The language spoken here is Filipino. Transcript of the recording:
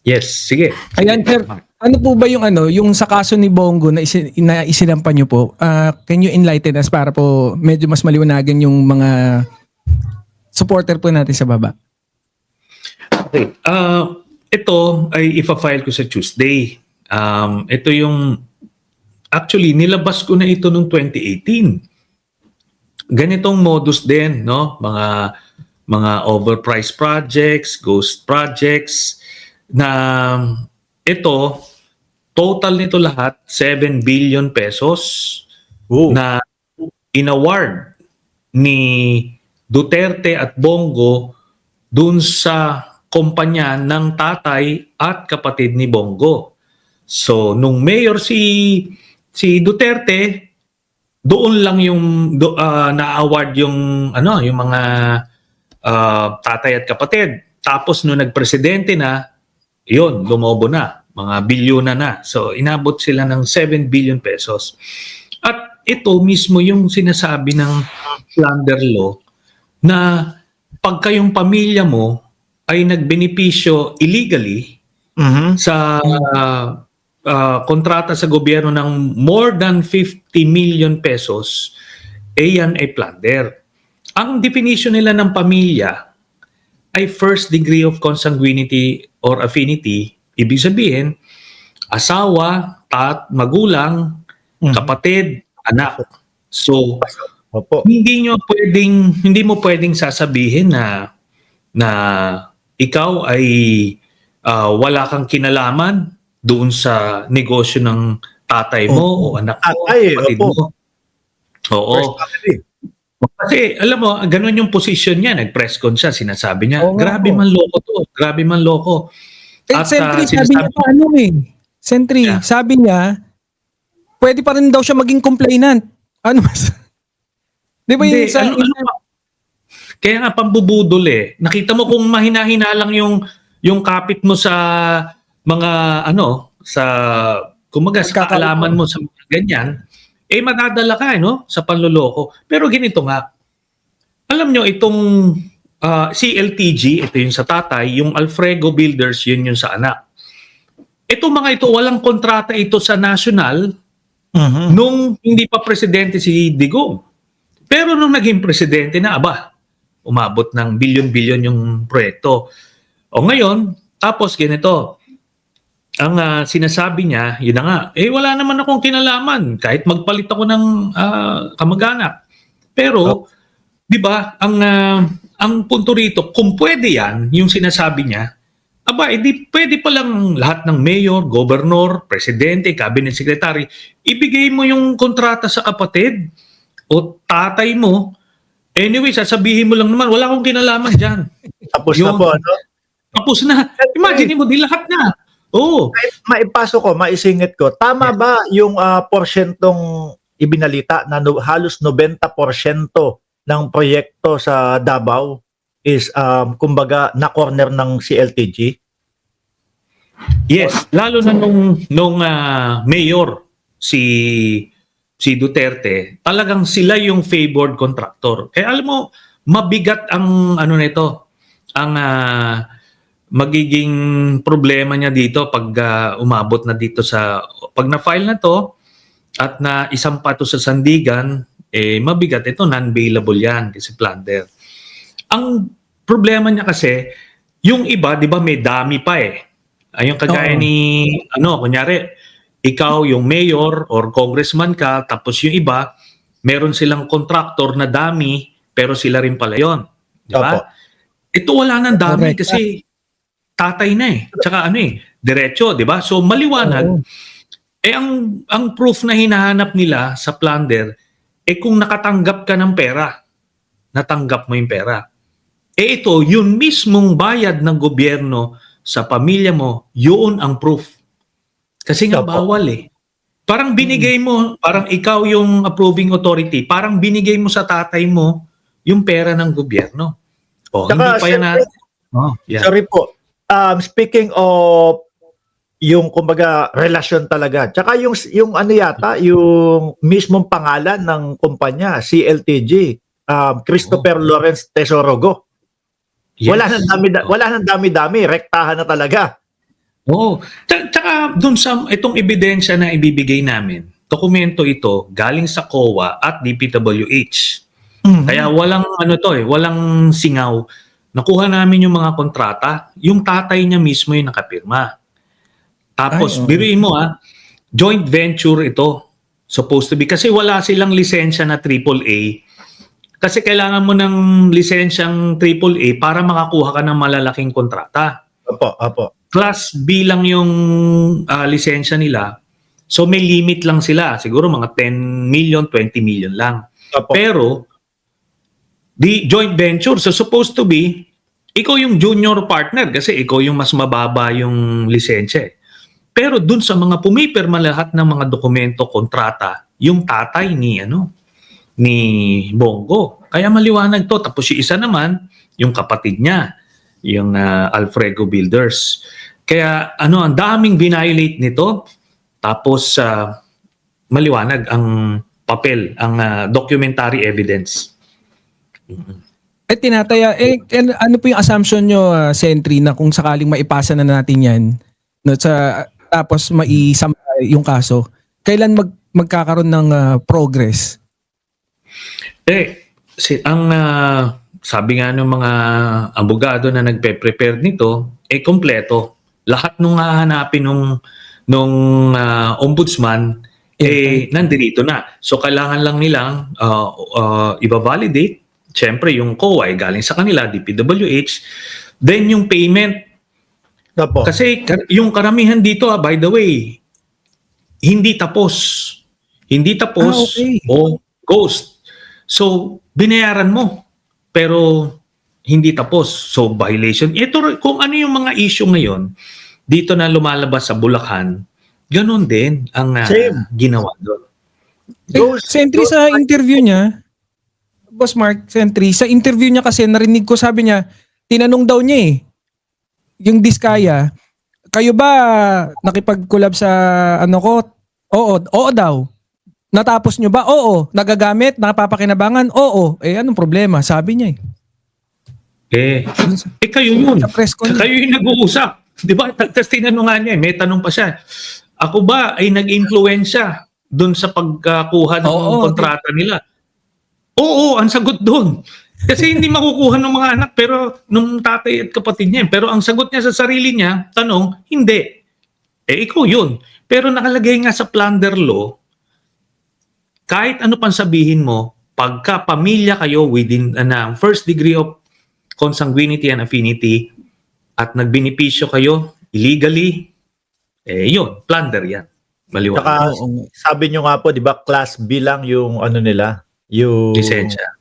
Yes, sige. Ayan, sir. Ano po ba yung yung sa kaso ni Bongo na isinampa niyo po? Can you enlighten us para po medyo mas maliwanagan yung mga supporter po natin sa baba? Okay. Ito ay ipa-file ko sa Tuesday. Ito yung actually nilabas ko na ito noong 2018. Ganitong modus din, no? Mga overpriced projects, ghost projects na ito total nito lahat 7 billion pesos na inaward ni Duterte at Bongo dun sa kumpanya ng tatay at kapatid ni Bongo. So nung mayor si Duterte, doon lang yung na-award yung yung mga tatay at kapatid. Tapos nung nagpresidente na, yun, lumobo na, mga bilyona na. So inabot sila ng 7 billion pesos. At ito mismo yung sinasabi ng plunder law na pag kayong pamilya mo ay nagbenepisyo illegally sa kontrata sa gobyerno ng more than 50 million pesos, yan ay plunder. Ang definition nila ng pamilya ay first degree of consanguinity or affinity. Ibig sabihin, asawa, magulang, kapatid, anak. So, hindi mo pwedeng sasabihin na ikaw ay wala kang kinalaman doon sa negosyo ng tatay mo o anak mo, kapatid mo. Oo. Kasi alam mo, ganun yung position niya. Nag-press con siya, sinasabi niya, grabe man loko to, grabe man loko. At Sentry, sabi niya pa Sentry, sabi niya, pwede pa rin daw siya maging complainant. Ano mas? Di ba yung sa... Kaya nga pambubudol eh. Nakita mo kung mahina-hina lang yung kapit mo sa mga sa kumaga sa kaalaman mo sa mga ganyan, madadala ka sa panloloko. Pero ganito nga, alam nyo itong CLTG, ito yung sa tatay, yung Alfrego Builders, yun yung sa anak. Itong mga ito, walang kontrata ito sa national nung hindi pa presidente si Digong. Pero nung naging presidente na, umabot ng bilyon-bilyon yung proyekto. O ngayon, tapos ganito, ang sinasabi niya, yun na nga, wala naman akong kinalaman kahit magpalit ako ng kamag-anak. Pero, di ba, ang punto rito, kung pwede yan, yung sinasabi niya, edi pwede palang lahat ng mayor, gobernador, presidente, cabinet secretary, ibigay mo yung kontrata sa kapatid o tatay mo. Anyway, sasabihin mo lang naman, wala akong kinalaman dyan. Tapos na po, Tapos na. Imagine mo, di lahat na. Oo. Maipasok ko, maisingit ko. Tama ba yung porsyentong ibinalita na halos 90% ng proyekto sa Davao is kumbaga na corner ng CLTG? Yes, lalo na nung mayor si Duterte, talagang sila yung favored contractor. Kaya alam mo, mabigat ang nito, ang magiging problema niya dito pag umabot na dito pag na-file na to at na isampa to sa sandigan, mabigat ito, non-bailable yan kasi plunder. Ang problema niya kasi, yung iba, di ba may dami pa Ayun kagaya ni, kunyari, ikaw yung mayor or congressman ka, tapos yung iba, meron silang contractor na dami, pero sila rin pala yun. Di ba? Ito wala nang dami kasi tatay na Tsaka diretso, di ba? So maliwanag. Ang proof na hinahanap nila sa plunder, kung nakatanggap ka ng pera, natanggap mo yung pera. Ito, yun mismong bayad ng gobyerno sa pamilya mo, yun ang proof. Kasi nga bawal Parang binigay mo, parang ikaw yung approving authority, parang binigay mo sa tatay mo yung pera ng gobyerno. Hindi pa yan natin. Sorry po. Speaking of yung kumbaga relasyon talaga. Tsaka yung yata, yung mismong pangalan ng kumpanya, CLTG, Christopher Lawrence Tesorogo. Yes. Wala nang dami-dami, rektahan na talaga. Oo. Tsaka dun sa itong ebidensya na ibibigay namin, dokumento ito galing sa COA at DPWH. Kaya walang walang singaw. Nakuha namin yung mga kontrata, yung tatay niya mismo yung nakapirma. Tapos Ay, oo. biruin mo joint venture ito. Supposed to be kasi wala silang lisensya na AAA. Kasi kailangan mo ng lisensyang AAA para makakuha ka ng malalaking kontrata. Opo. Class B lang yung lisensya nila. So may limit lang sila. Siguro mga 10 million, 20 million lang. Opo. Pero the joint venture, so supposed to be, ikaw yung junior partner kasi ikaw yung mas mababa yung lisensya. Pero dun sa mga pumipirma lahat ng mga dokumento, kontrata, yung tatay ni Bongo. Kaya maliwanag to. Tapos yung isa naman, yung kapatid niya, yung Alfredo Builders. Kaya ang daming violate nito. Tapos maliwanag ang papel, ang documentary evidence. Tinataya, ano po yung assumption nyo, Sentry, na kung sakaling maipasa na natin yan, no, tapos maisampa yung kaso, kailan magkakaroon ng progress? Sabi nga ng mga abogado na nagpe-prepare nito, kompleto. Lahat nung hahanapin nung ombudsman, nandito na. So kailangan lang nilang i-validate. Siyempre, yung COA galing sa kanila, DPWH. Then yung payment. Opo. Kasi yung karamihan dito, by the way, hindi tapos. Hindi tapos Okay. o ghost. So, binayaran mo. Pero hindi tapos. So, violation. Ito, kung ano yung mga issue ngayon, dito na lumalabas sa Bulacan, ganun din ang Same. ginawa doon. Sentry, sa interview niya, Boss Mark, Sentry, sa interview niya kasi narinig ko, sabi niya, tinanong daw niya yung Diskaya, kayo ba nakipag-collab sa ko? Oo daw. Natapos nyo ba? Oo. Nagagamit? Napapakinabangan? Oo. Anong problema? Sabi niya Kayo yun. Sa press con. Kayo yung nag-uusap. Di ba? Tapos tinanong nga niya, may tanong pa siya. Ako ba ay nag-influensya doon sa pagkakuha ng kontrata nila? Oo, ang sagot doon. Kasi hindi makukuha ng mga anak pero nung tatay at kapatid niya. Pero ang sagot niya sa sarili niya, tanong, hindi. Ikaw yun. Pero nakalagay nga sa plunder law, kahit ano pang sabihin mo, pagka pamilya kayo within first degree of consanguinity and affinity at nagbenepisyo kayo illegally, yun, plunder yan. Maliwanag. Saka sabi nyo nga po, di ba, class B lang yung nila, yung Lisensya.